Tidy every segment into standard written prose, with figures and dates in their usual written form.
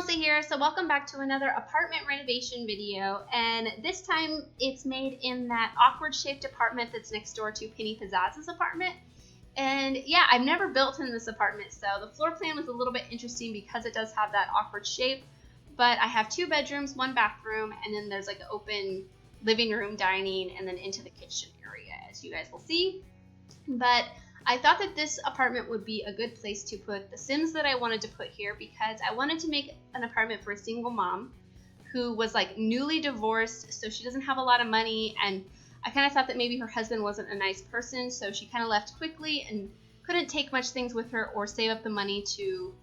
SimLicy here. So welcome back to another apartment renovation video, and this time it's made in that awkward shaped apartment that's next door to Penny Pizzazz's apartment. And yeah, I've never built in this apartment, so the floor plan was a little bit interesting because it does have that awkward shape. But I have 2 bedrooms, 1 bathroom, and then there's like an open living room, dining, and then into the kitchen area, as you guys will see. But I thought that this apartment would be a good place to put the Sims that I wanted to put here, because I wanted to make an apartment for a single mom who was like newly divorced, so she doesn't have a lot of money, and I kind of thought that maybe her husband wasn't a nice person, so she kind of left quickly and couldn't take much things with her or save up the money to,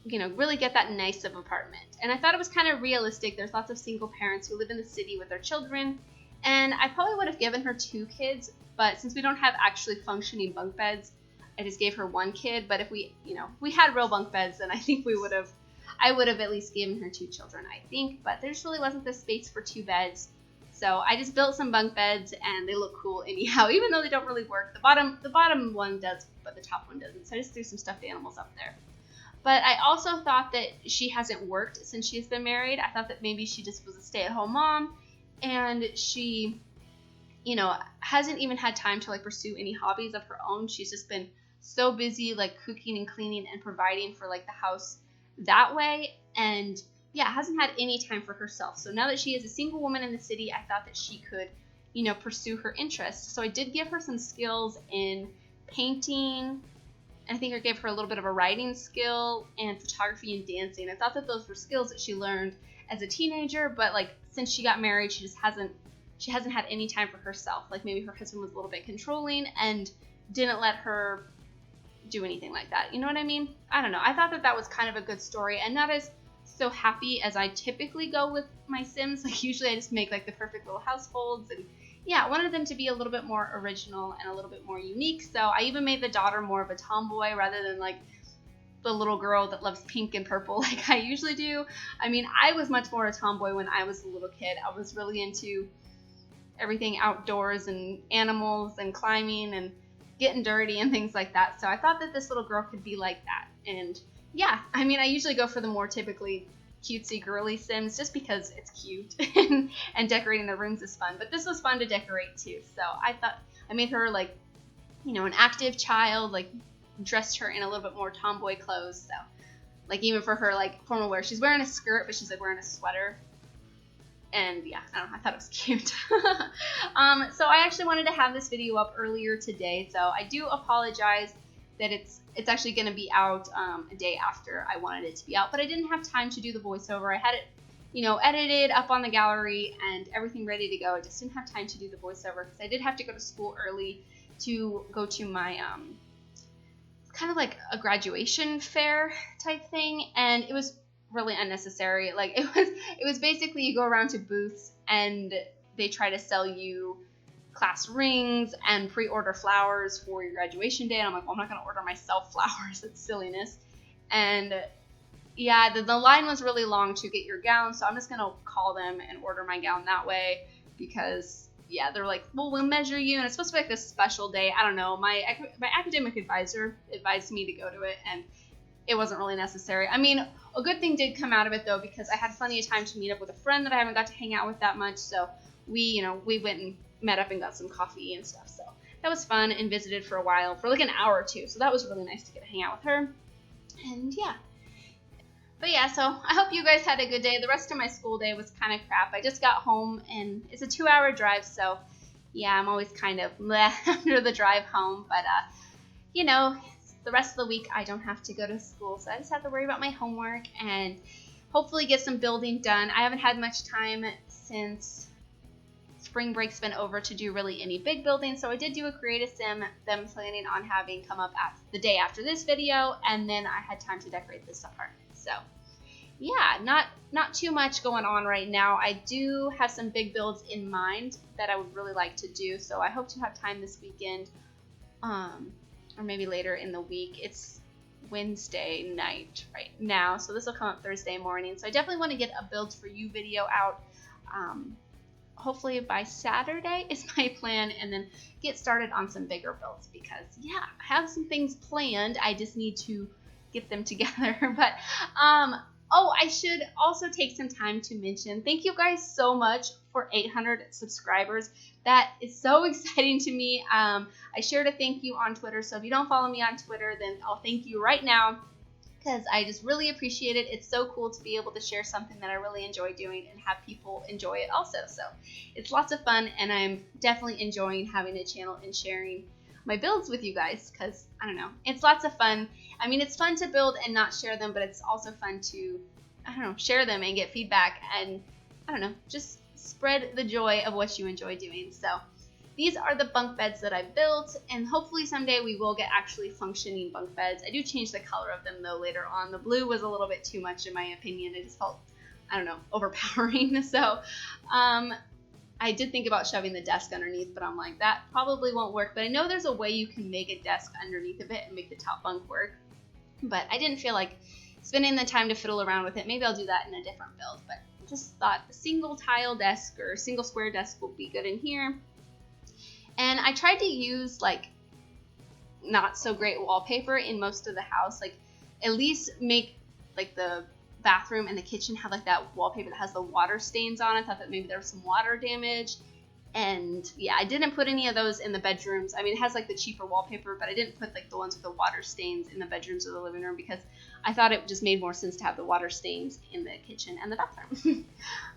you know, really get that nice of apartment. And I thought it was kind of realistic. There's lots of single parents who live in the city with their children, and I probably would have given her 2 kids, but since we don't have actually functioning bunk beds, I just gave her 1 kid. But if we, we had real bunk beds, then I think I would have at least given her 2 children, I think. But there just really wasn't the space for 2 beds. So I just built some bunk beds, and they look cool anyhow, even though they don't really work. The bottom one does, but the top one doesn't. So I just threw some stuffed animals up there. But I also thought that she hasn't worked since she's been married. I thought that maybe she just was a stay-at-home mom, and she, hasn't even had time to like pursue any hobbies of her own. She's just been so busy like cooking and cleaning and providing for like the house that way, and yeah, hasn't had any time for herself. So now that she is a single woman in the city, I thought that she could, pursue her interests. So I did give her some skills in painting. I think I gave her a little bit of a writing skill and photography and dancing. I thought that those were skills that she learned as a teenager, but like since she got married, she hasn't had any time for herself. Like maybe her husband was a little bit controlling and didn't let her do anything like that. You know what I mean? I don't know. I thought that that was kind of a good story, and not as so happy as I typically go with my Sims. Like usually I just make like the perfect little households, and yeah, I wanted them to be a little bit more original and a little bit more unique. So I even made the daughter more of a tomboy rather than like the little girl that loves pink and purple like I usually do. I mean, I was much more a tomboy when I was a little kid. I was really into everything outdoors and animals and climbing and getting dirty and things like that. So I thought that this little girl could be like that. And yeah, I mean, I usually go for the more typically cutesy girly Sims just because it's cute and decorating the rooms is fun. But this was fun to decorate too. So I thought I made her like, an active child, like dressed her in a little bit more tomboy clothes. So like even for her like formal wear, she's wearing a skirt, but she's like wearing a sweater. And yeah, I don't know, I thought it was cute. So I actually wanted to have this video up earlier today. So I do apologize that it's actually going to be out a day after I wanted it to be out. But I didn't have time to do the voiceover. I had it, edited up on the gallery and everything ready to go. I just didn't have time to do the voiceover because I did have to go to school early to go to my kind of like a graduation fair type thing. And it was really unnecessary. Like it was basically you go around to booths and they try to sell you class rings and pre-order flowers for your graduation day. And I'm like, well, I'm not going to order myself flowers. That's silliness. And yeah, the line was really long to get your gown. So I'm just going to call them and order my gown that way because yeah, they're like, well, we'll measure you. And it's supposed to be like this special day. I don't know. My academic advisor advised me to go to it, and it wasn't really necessary. I mean, a good thing did come out of it though, because I had plenty of time to meet up with a friend that I haven't got to hang out with that much. So we went and met up and got some coffee and stuff. So that was fun, and visited for a while, for like an hour or 2. So that was really nice to get to hang out with her. And yeah. But yeah, so I hope you guys had a good day. The rest of my school day was kind of crap. I just got home, and it's a 2-hour drive. So yeah, I'm always kind of bleh after the drive home. But, the rest of the week I don't have to go to school, so I just have to worry about my homework and hopefully get some building done. I haven't had much time since spring break's been over to do really any big building, so I did do a create a sim that I'm planning on having come up the day after this video, and then I had time to decorate this apartment. So yeah, not too much going on right now. I do have some big builds in mind that I would really like to do, so I hope to have time this weekend. Or maybe later in the week. It's Wednesday night right now, so this will come up Thursday morning. So I definitely want to get a builds for you video out hopefully by Saturday is my plan, and then get started on some bigger builds because yeah, I have some things planned. I just need to get them together. But Oh, I should also take some time to mention, thank you guys so much for 800 subscribers. That is so exciting to me. I shared a thank you on Twitter, so if you don't follow me on Twitter, then I'll thank you right now, because I just really appreciate it. It's so cool to be able to share something that I really enjoy doing and have people enjoy it also. So it's lots of fun, and I'm definitely enjoying having a channel and sharing my builds with you guys, because I don't know, it's lots of fun. I mean, it's fun to build and not share them, but it's also fun to, I don't know, share them and get feedback, and I don't know, just spread the joy of what you enjoy doing. So these are the bunk beds that I built, and hopefully someday we will get actually functioning bunk beds. I do change the color of them though later on. The blue was a little bit too much in my opinion. It just felt, I don't know, overpowering. So I did think about shoving the desk underneath, but I'm like, that probably won't work. But I know there's a way you can make a desk underneath of it and make the top bunk work. But I didn't feel like spending the time to fiddle around with it. Maybe I'll do that in a different build. But I just thought a single tile desk or a single square desk will be good in here. And I tried to use like not so great wallpaper in most of the house. Like at least make like the bathroom and the kitchen have like that wallpaper that has the water stains on it. I thought that maybe there was some water damage. And yeah, I didn't put any of those in the bedrooms. I mean, it has like the cheaper wallpaper, but I didn't put like the ones with the water stains in the bedrooms or the living room, because I thought it just made more sense to have the water stains in the kitchen and the bathroom.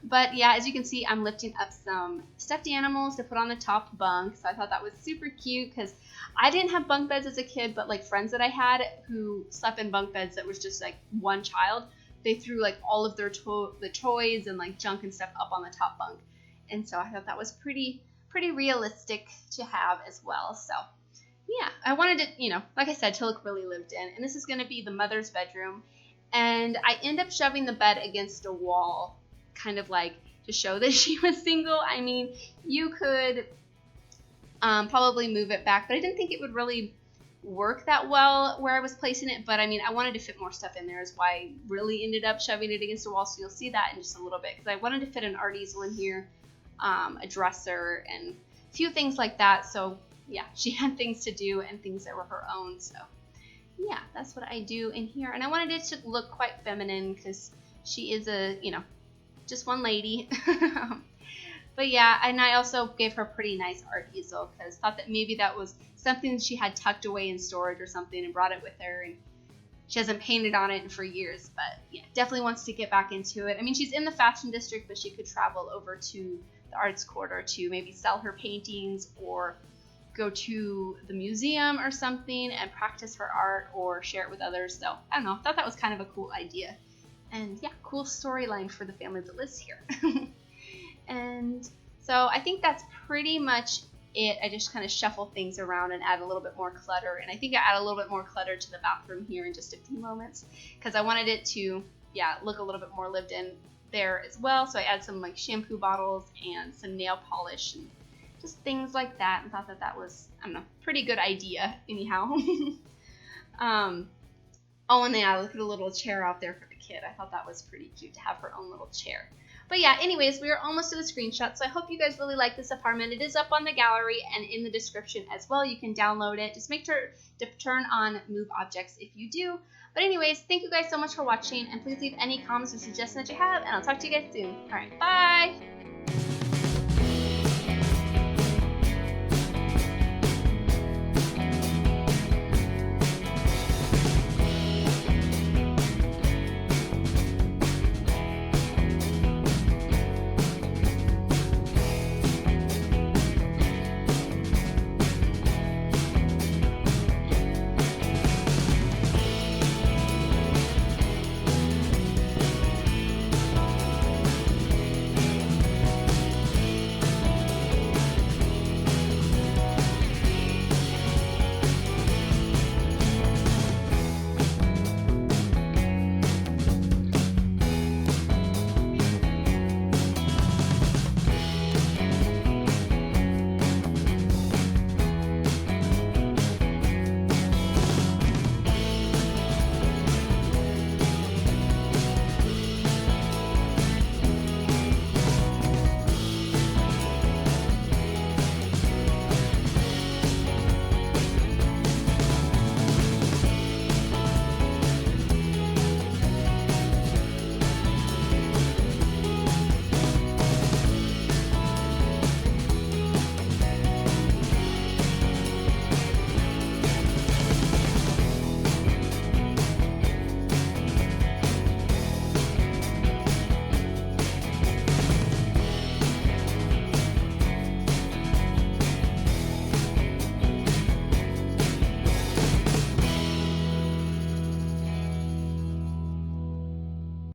But yeah, as you can see, I'm lifting up some stuffed animals to put on the top bunk. So I thought that was super cute, because I didn't have bunk beds as a kid, but like friends that I had who slept in bunk beds that was just like one child, they threw like all of their the toys and like junk and stuff up on the top bunk. And so I thought that was pretty realistic to have as well. So yeah, I wanted it, you know, like I said, to look really lived in. And this is going to be the mother's bedroom. And I end up shoving the bed against a wall, kind of like to show that she was single. I mean, you could probably move it back, but I didn't think it would really work that well where I was placing it. But I mean, I wanted to fit more stuff in there, is why I really ended up shoving it against the wall. So you'll see that in just a little bit, because I wanted to fit an art easel in here, a dresser, and a few things like that. So yeah, she had things to do and things that were her own. So yeah, that's what I do in here. And I wanted it to look quite feminine, because she is a, you know, just one lady. But yeah, and I also gave her a pretty nice art easel, because thought that maybe that was something she had tucked away in storage or something and brought it with her, and she hasn't painted on it for years. But yeah, definitely wants to get back into it. I mean, she's in the fashion district, but she could travel over to the arts quarter to maybe sell her paintings or go to the museum or something and practice her art or share it with others. So I don't know, thought that was kind of a cool idea. And yeah, cool storyline for the family that lives here. And so I think that's pretty much it. I just kind of shuffle things around and add a little bit more clutter. And I think I add a little bit more clutter to the bathroom here in just a few moments, because I wanted it to, yeah, look a little bit more lived in there as well. So I add some like shampoo bottles and some nail polish and just things like that, and thought that that was, I don't know, pretty good idea anyhow. Oh, and then I look at a little chair out there for the kid. I thought that was pretty cute to have her own little chair. But yeah, anyways, we are almost to the screenshot, so I hope you guys really like this apartment. It is up on the gallery and in the description as well. You can download it. Just make sure to turn on move objects if you do. But anyways, thank you guys so much for watching, and please leave any comments or suggestions that you have, and I'll talk to you guys soon. All right, bye!